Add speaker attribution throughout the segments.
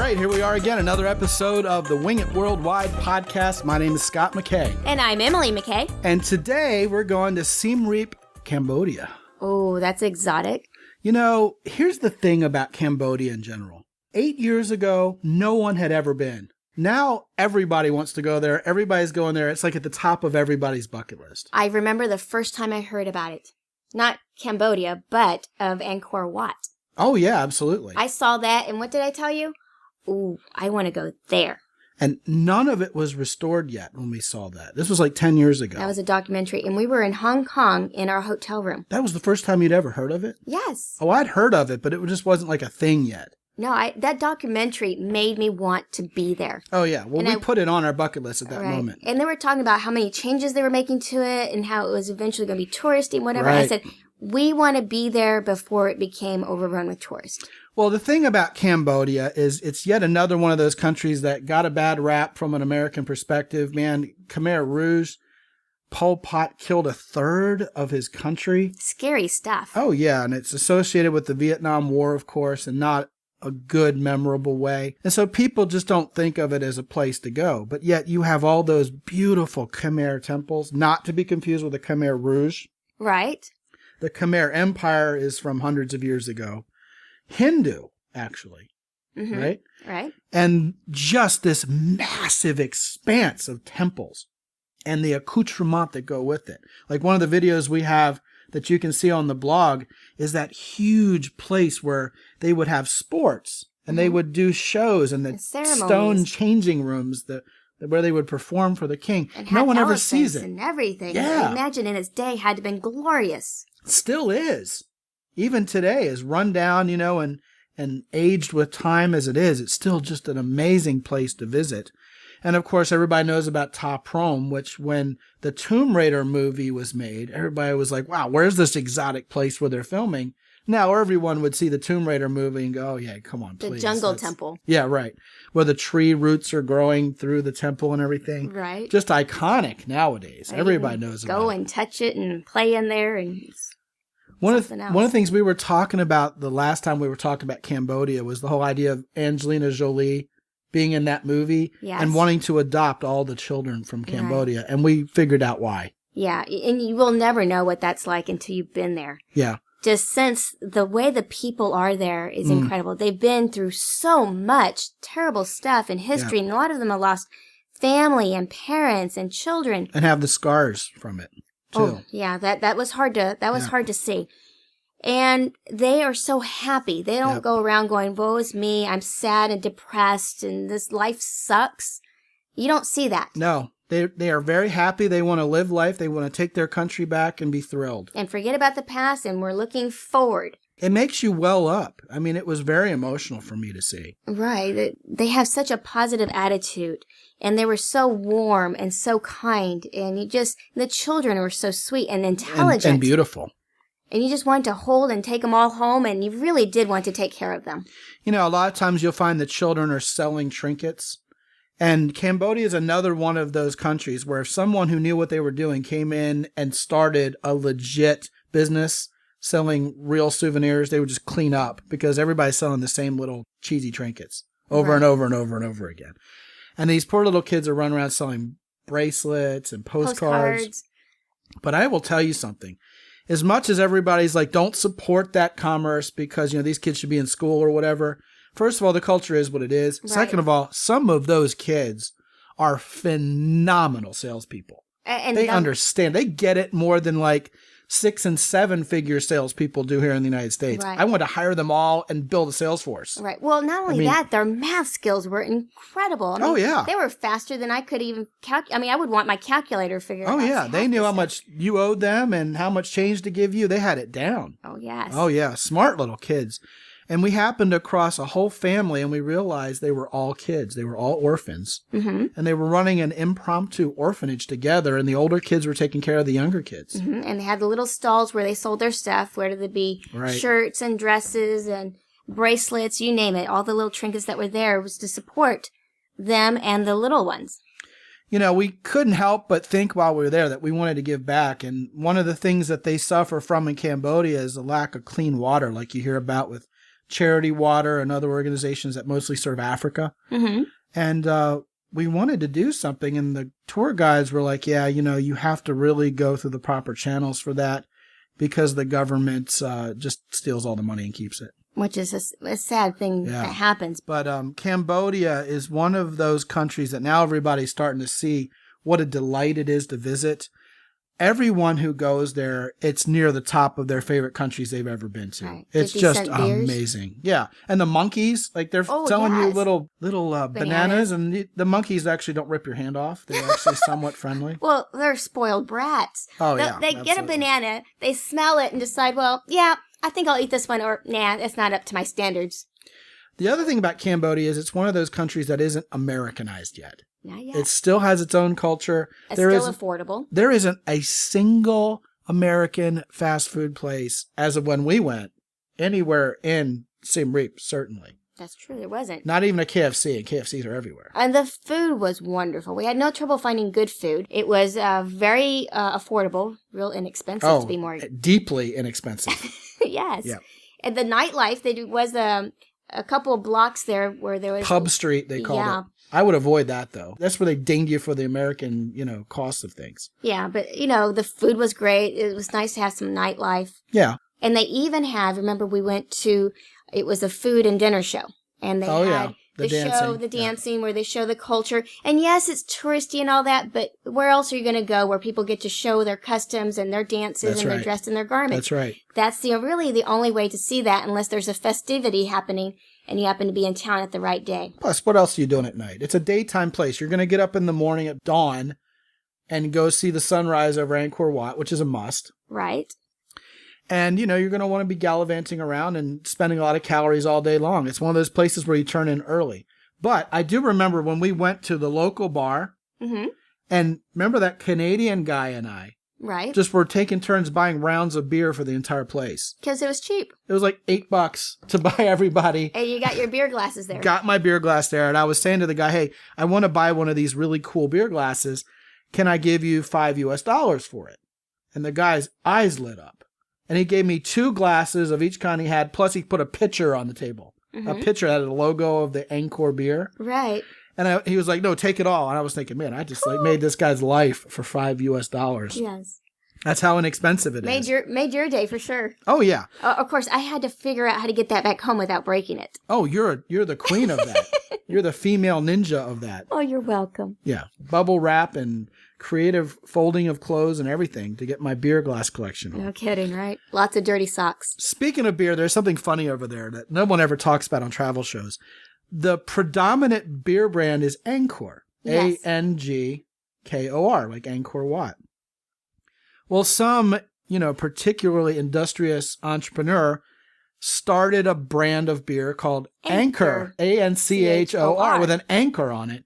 Speaker 1: right, here we are again, another episode of the Wing It Worldwide podcast. My name is Scott McKay.
Speaker 2: And I'm Emily McKay.
Speaker 1: And today we're going to Siem Reap, Cambodia.
Speaker 2: Oh, that's exotic.
Speaker 1: You know, here's the thing about Cambodia in general. 8 years ago, no one had ever been. Now everybody wants to go there. Everybody's going there. It's like at the top of everybody's bucket list.
Speaker 2: I remember the first time I heard about it. Not Cambodia, but of Angkor Wat.
Speaker 1: Oh, yeah, absolutely.
Speaker 2: I saw that, and what did I tell you? Ooh, I want to go there.
Speaker 1: And none of it was restored yet when we saw that. This was like 10 years ago.
Speaker 2: That was a documentary, and we were in Hong Kong in our hotel room.
Speaker 1: That was the first time you'd ever heard of it?
Speaker 2: Yes.
Speaker 1: Oh, I'd heard of it, but it just wasn't like a thing yet.
Speaker 2: No, that documentary made me want to be there.
Speaker 1: Oh, yeah. Well, we put it on our bucket list at that moment.
Speaker 2: And they were talking about how many changes they were making to it and how it was eventually going to be touristy and whatever.
Speaker 1: Right.
Speaker 2: I said, we want to be there before it became overrun with tourists.
Speaker 1: Well, the thing about Cambodia is it's yet another one of those countries that got a bad rap from an American perspective. Man, Khmer Rouge, Pol Pot killed a third of his country.
Speaker 2: Scary stuff.
Speaker 1: Oh, yeah. And it's associated with the Vietnam War, of course, and not a good, memorable way. And so people just don't think of it as a place to go. But yet you have all those beautiful Khmer temples, not to be confused with the Khmer Rouge.
Speaker 2: Right.
Speaker 1: The Khmer Empire is from hundreds of years ago. Hindu, actually.
Speaker 2: Mm-hmm.
Speaker 1: Right?
Speaker 2: Right.
Speaker 1: And just this massive expanse of temples and the accoutrement that go with it. Like one of the videos we have that you can see on the blog is that huge place where they would have sports and they would do shows and the stone changing rooms where they would perform for the king.
Speaker 2: And
Speaker 1: no one ever sees it.
Speaker 2: And everything.
Speaker 1: Yeah.
Speaker 2: I imagine in its day had to have been glorious.
Speaker 1: Still is. Even today, as run down, and aged with time as it is, it's still just an amazing place to visit. And of course, everybody knows about Ta Prohm, which when the Tomb Raider movie was made, everybody was like, wow, where's this exotic place where they're filming? Now everyone would see the Tomb Raider movie and go, oh yeah, come on, please.
Speaker 2: The jungle temple.
Speaker 1: Yeah, right. Where the tree roots are growing through the temple and everything.
Speaker 2: Right.
Speaker 1: Just iconic nowadays. Everybody knows about it.
Speaker 2: Go and touch it and play in there and
Speaker 1: one of the things we were talking about the last time we were talking about Cambodia was the whole idea of Angelina Jolie being in that movie and wanting to adopt all the children from Cambodia. Right. And we figured out why.
Speaker 2: Yeah. And you will never know what that's like until you've been there.
Speaker 1: Yeah.
Speaker 2: Just since the way the people are there is incredible. They've been through so much terrible stuff in history. And a lot of them have lost family and parents and children.
Speaker 1: And have the scars from it. Too.
Speaker 2: Oh, yeah, that was hard to see. And they are so happy. They don't go around going, woe is me, I'm sad and depressed and this life sucks. You don't see that.
Speaker 1: No, they are very happy. They want to live life. They want to take their country back and be thrilled.
Speaker 2: And forget about the past, and we're looking forward.
Speaker 1: It makes you well up. I mean, it was very emotional for me to see.
Speaker 2: Right. They have such a positive attitude. And they were so warm and so kind. And the children were so sweet and intelligent.
Speaker 1: And beautiful.
Speaker 2: And you just wanted to hold and take them all home. And you really did want to take care of them.
Speaker 1: You know, a lot of times you'll find that children are selling trinkets. And Cambodia is another one of those countries where if someone who knew what they were doing came in and started a legit business selling real souvenirs, they would just clean up because everybody's selling the same little cheesy trinkets over and over and over and over again. And these poor little kids are running around selling bracelets and postcards. But I will tell you something. As much as everybody's like, don't support that commerce because, these kids should be in school or whatever. First of all, the culture is what it is. Right. Second of all, some of those kids are phenomenal salespeople. And they understand. They get it more than like 6- and 7-figure salespeople do here in the United States. Right. I want to hire them all and build a sales force.
Speaker 2: Right. Well, not only that, their math skills were incredible. They were faster than I could even calculate. I would want my calculator figured out. Oh, yeah.
Speaker 1: They knew how much you owed them and how much change to give you. They had it down.
Speaker 2: Oh, yes.
Speaker 1: Oh, yeah. Smart little kids. And we happened across a whole family and we realized they were all kids. They were all orphans. Mm-hmm. And they were running an impromptu orphanage together and the older kids were taking care of the younger kids.
Speaker 2: Mm-hmm. And they had the little stalls where they sold their stuff, where there'd be shirts and dresses and bracelets, you name it. All the little trinkets that were there was to support them and the little ones.
Speaker 1: We couldn't help but think while we were there that we wanted to give back. And one of the things that they suffer from in Cambodia is the lack of clean water, like you hear about with Charity Water and other organizations that mostly serve Africa.
Speaker 2: Mm-hmm.
Speaker 1: And we wanted to do something, and the tour guides were like, yeah, you have to really go through the proper channels for that because the government just steals all the money and keeps it.
Speaker 2: Which is a sad thing that happens.
Speaker 1: But Cambodia is one of those countries that now everybody's starting to see what a delight it is to visit. Everyone who goes there, it's near the top of their favorite countries they've ever been to.
Speaker 2: Right.
Speaker 1: It's just amazing. Yeah. And the monkeys, like they're selling you little bananas, and the monkeys actually don't rip your hand off. They're actually somewhat friendly.
Speaker 2: Well, they're spoiled brats.
Speaker 1: Oh,
Speaker 2: They get a banana, they smell it and decide, well, yeah, I think I'll eat this one, or nah, it's not up to my standards.
Speaker 1: The other thing about Cambodia is it's one of those countries that isn't Americanized yet.
Speaker 2: Not yet.
Speaker 1: It still has its own culture.
Speaker 2: It's still affordable.
Speaker 1: There isn't a single American fast food place, as of when we went, anywhere in Siem Reap, certainly.
Speaker 2: That's true. There wasn't.
Speaker 1: Not even a KFC, and KFCs are everywhere.
Speaker 2: And the food was wonderful. We had no trouble finding good food. It was very affordable, real inexpensive to be more.
Speaker 1: Deeply inexpensive.
Speaker 2: Yes.
Speaker 1: Yeah.
Speaker 2: And the nightlife, there was a couple of blocks there where there was...
Speaker 1: Pub Street, they called it. I would avoid that, though. That's where they dinged you for the American, cost of things.
Speaker 2: Yeah, but, the food was great. It was nice to have some nightlife.
Speaker 1: Yeah.
Speaker 2: And they even have, remember we went to, it was a food and dinner show. And they had the dancing where they show the culture. And yes, it's touristy and all that, but where else are you going to go where people get to show their customs and their dances they're dressed in their garments?
Speaker 1: That's right.
Speaker 2: That's really the only way to see that unless there's a festivity happening and you happen to be in town at the right day.
Speaker 1: Plus, what else are you doing at night? It's a daytime place. You're going to get up in the morning at dawn and go see the sunrise over Angkor Wat, which is a must.
Speaker 2: Right.
Speaker 1: And, you're going to want to be gallivanting around and spending a lot of calories all day long. It's one of those places where you turn in early. But I do remember when we went to the local bar, and remember that Canadian guy and I just were taking turns buying rounds of beer for the entire place.
Speaker 2: Because it was cheap.
Speaker 1: It was like $8 to buy everybody.
Speaker 2: And you got your beer glasses there.
Speaker 1: Got my beer glass there. And I was saying to the guy, hey, I want to buy one of these really cool beer glasses. Can I give you $5 for it? And the guy's eyes lit up. And he gave me 2 glasses of each kind he had, plus he put a pitcher on the table. A pitcher that had a logo of the Angkor beer.
Speaker 2: Right.
Speaker 1: And he was like, no, take it all. And I was thinking, man, I just made this guy's life for $5.
Speaker 2: Yes.
Speaker 1: That's how inexpensive it is.
Speaker 2: Made your day for sure.
Speaker 1: Oh, yeah.
Speaker 2: Of course, I had to figure out how to get that back home without breaking it.
Speaker 1: Oh, you're the queen of that. You're the female ninja of that.
Speaker 2: Oh, you're welcome.
Speaker 1: Yeah. Bubble wrap and creative folding of clothes and everything to get my beer glass collection home.
Speaker 2: No kidding, right? Lots of dirty socks.
Speaker 1: Speaking of beer, there's something funny over there that no one ever talks about on travel shows. The predominant beer brand is Angkor.
Speaker 2: Yes.
Speaker 1: Angkor, like Angkor Wat. Well, some, particularly industrious entrepreneur started a brand of beer called Anchor, Anchor, with an anchor on it.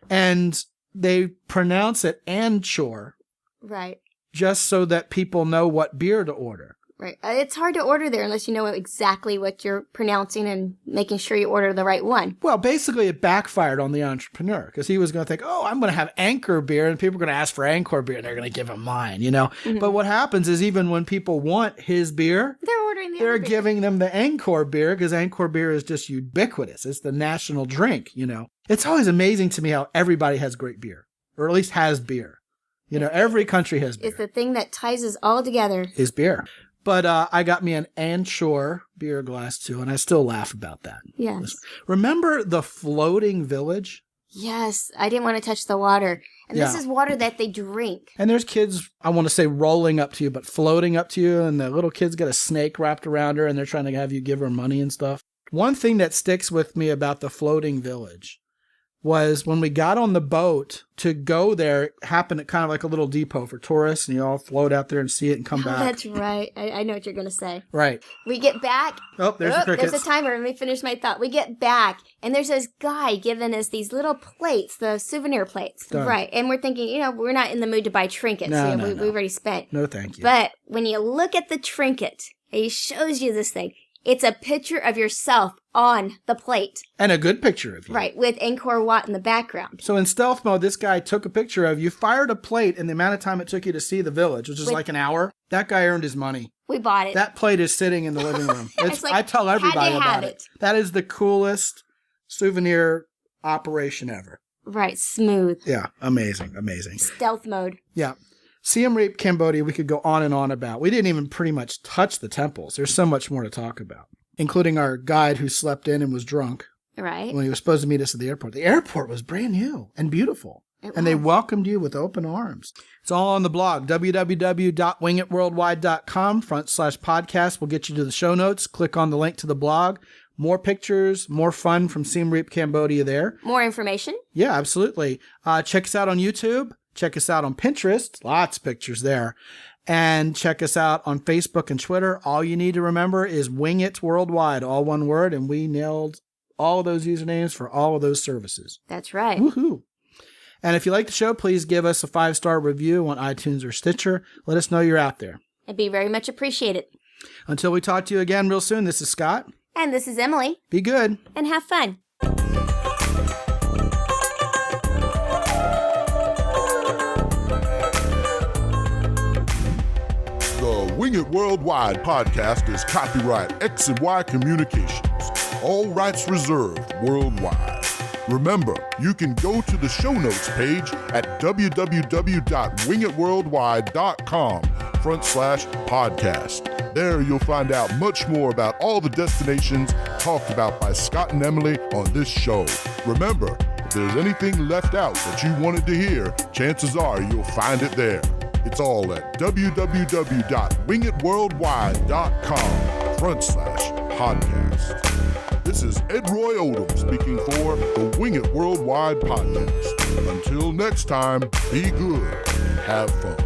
Speaker 1: And they pronounce it Anchor.
Speaker 2: Right.
Speaker 1: Just so that people know what beer to order.
Speaker 2: Right. It's hard to order there unless you know exactly what you're pronouncing and making sure you order the right one.
Speaker 1: Well, basically it backfired on the entrepreneur because he was going to think, oh, I'm going to have Anchor beer and people are going to ask for Angkor beer and they're going to give him mine, Mm-hmm. But what happens is even when people want his beer, they're giving them the Angkor beer because Angkor beer is just ubiquitous. It's the national drink, It's always amazing to me how everybody has great beer, or at least has beer. Every country has beer.
Speaker 2: It's the thing that ties us all together.
Speaker 1: Is beer. But I got me an Anchor beer glass, too, and I still laugh about that.
Speaker 2: Yes.
Speaker 1: Remember the floating village?
Speaker 2: Yes. I didn't want to touch the water. And this is water that they drink.
Speaker 1: And there's kids, I want to say rolling up to you, but floating up to you, and the little kid's got a snake wrapped around her, and they're trying to have you give her money and stuff. One thing that sticks with me about the floating village was when we got on the boat to go there, it happened at kind of like a little depot for tourists, and you all float out there and see it and come back.
Speaker 2: That's right. I know what you're going to say.
Speaker 1: Right.
Speaker 2: We get back.
Speaker 1: Oh, there's the crickets.
Speaker 2: There's a timer. Let me finish my thought. We get back, and there's this guy giving us these little plates, the souvenir plates.
Speaker 1: Done.
Speaker 2: Right. And we're thinking, we're not in the mood to buy trinkets.
Speaker 1: No,
Speaker 2: we already spent.
Speaker 1: No, thank you.
Speaker 2: But when you look at the trinket, he shows you this thing. It's a picture of yourself on the plate.
Speaker 1: And a good picture of you.
Speaker 2: Right, with Angkor Wat in the background.
Speaker 1: So in stealth mode, this guy took a picture of you, fired a plate in the amount of time it took you to see the village, which is like an hour. That guy earned his money.
Speaker 2: We bought it.
Speaker 1: That plate is sitting in the living room.
Speaker 2: It's like,
Speaker 1: I tell everybody
Speaker 2: had to have
Speaker 1: about it. That is the coolest souvenir operation ever.
Speaker 2: Right. Smooth.
Speaker 1: Yeah. Amazing. Amazing.
Speaker 2: Stealth mode.
Speaker 1: Yeah. Siem Reap, Cambodia, we could go on and on about. We didn't even pretty much touch the temples. There's so much more to talk about, including our guide who slept in and was drunk.
Speaker 2: Right.
Speaker 1: When he was supposed to meet us at the airport. The airport was brand new and beautiful. And they welcomed you with open arms. It's all on the blog, www.wingitworldwide.com/podcast. We'll get you to the show notes. Click on the link to the blog. More pictures, more fun from Siem Reap, Cambodia there.
Speaker 2: More information?
Speaker 1: Yeah, absolutely. Check us out on YouTube. Check us out on Pinterest. Lots of pictures there. And check us out on Facebook and Twitter. All you need to remember is Wing It Worldwide, all one word. And we nailed all of those usernames for all of those services.
Speaker 2: That's right.
Speaker 1: Woohoo. And if you like the show, please give us a 5-star review on iTunes or Stitcher. Let us know you're out there.
Speaker 2: It'd be very much appreciated.
Speaker 1: Until we talk to you again real soon, this is Scott.
Speaker 2: And this is Emily.
Speaker 1: Be good.
Speaker 2: And have fun.
Speaker 3: The Wing It Worldwide podcast is copyright X and Y Communications. All rights reserved worldwide. Remember, you can go to the show notes page at www.wingitworldwide.com/podcast. There you'll find out much more about all the destinations talked about by Scott and Emily on this show. Remember, if there's anything left out that you wanted to hear, chances are you'll find it there. It's all at www.wingitworldwide.com/podcast. This is Ed Roy Odom speaking for the Wing It Worldwide podcast. Until next time, be good and have fun.